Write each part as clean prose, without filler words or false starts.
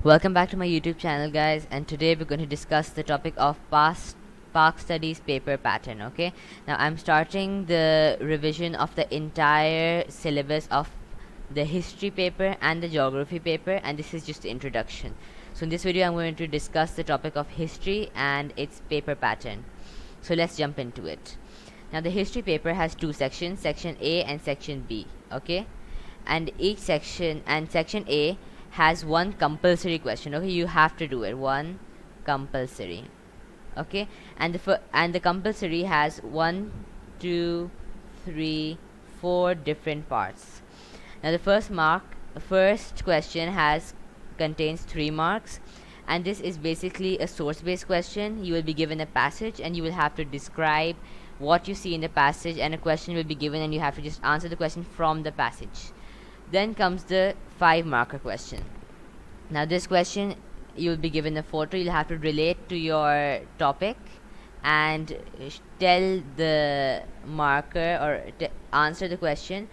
Welcome back to my YouTube channel, guys, and today we're going to discuss the topic of Pakstudies paper pattern. Okay, now I'm starting the revision of the entire syllabus of the history paper and the geography paper, and this is just the introduction. So in this video I'm going to discuss the topic of history and its paper pattern. So let's jump into it. Now the history paper has two sections, section A and section B. Okay, and each section, and section A has one compulsory question. Okay, you have to do it, one compulsory. Okay, and the compulsory has 1, 2, 3, 4 different parts. Now the first question contains 3 marks, and this is basically a source based question. You will be given a passage and you will have to describe what you see in the passage, and a question will be given and you have to just answer the question from the passage. Then comes the 5 marker question. Now this question, you'll be given a photo. You'll have to relate to your topic and tell the marker, or answer the question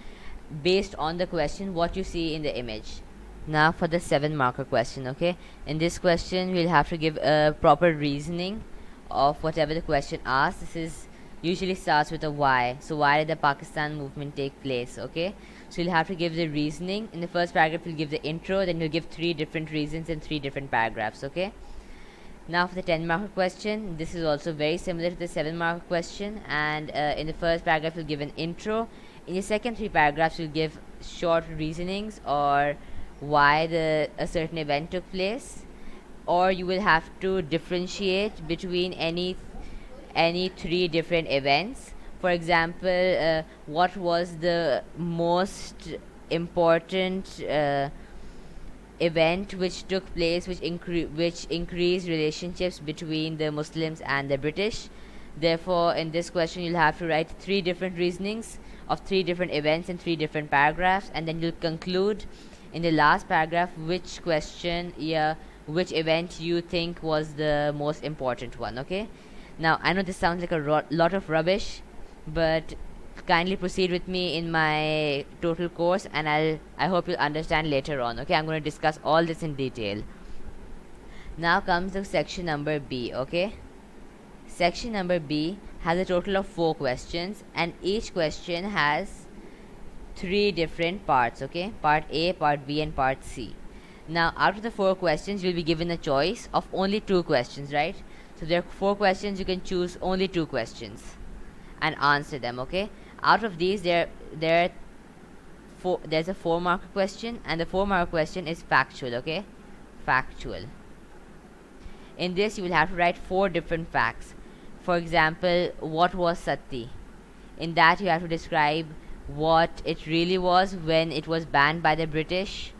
based on the question what you see in the image. Now for the 7 marker question. Okay, in this question we'll have to give a proper reasoning of whatever the question asks. This is usually starts with a why. So why did the Pakistan movement take place? Okay, so you'll have to give the reasoning. In the first paragraph you'll give the intro, then you'll give 3 different reasons in 3 different paragraphs. Okay, now for the 10 marker question, this is also very similar to the 7 marker question, and in the first paragraph you'll give an intro. In the second 3 paragraphs you'll give short reasonings or why a certain event took place, or you will have to differentiate between any 3 different events. For example, what was the most important event which took place which increased relationships between the Muslims and the British. Therefore, in this question you'll have to write 3 different reasonings of 3 different events in 3 different paragraphs, and then you'll conclude in the last paragraph which event you think was the most important one. Okay, now I know this sounds like a lot of rubbish, but kindly proceed with me in my total course, and I hope you'll understand later on. Okay, I'm going to discuss all this in detail. Now comes the section number B. Okay, section number B has a total of 4 questions, and each question has 3 different parts. Okay, part A, part B, and part C. Now out of the 4 questions you'll be given a choice of only 2 questions, right? So there are 4 questions, you can choose only 2 questions and answer them. Okay, out of these there's a 4 marker question, and the 4 marker question is factual. Okay, factual. In this you will have to write 4 different facts. For example, what was Sati? In that you have to describe what it really was when it was banned by the British,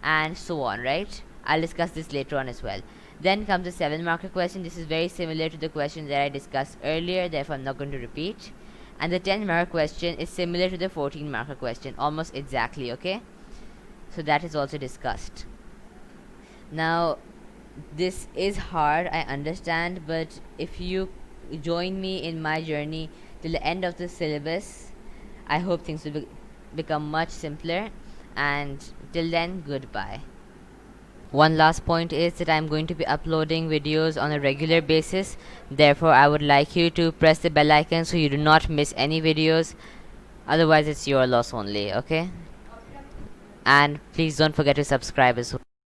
and so on, right? I'll discuss this later on as well. Then comes the 7 marker question. This is very similar to the questions that I discussed earlier, therefore I'm not going to repeat. And the 10 marker question is similar to the 14 marker question, almost exactly. Okay, so that is also discussed. Now this is hard, I understand, but if you join me in my journey till the end of the syllabus, I hope things will become much simpler, and till then, goodbye. One last point is that I'm going to be uploading videos on a regular basis. Therefore, I would like you to press the bell icon so you do not miss any videos. Otherwise, it's your loss only. Okay? And please don't forget to subscribe as well.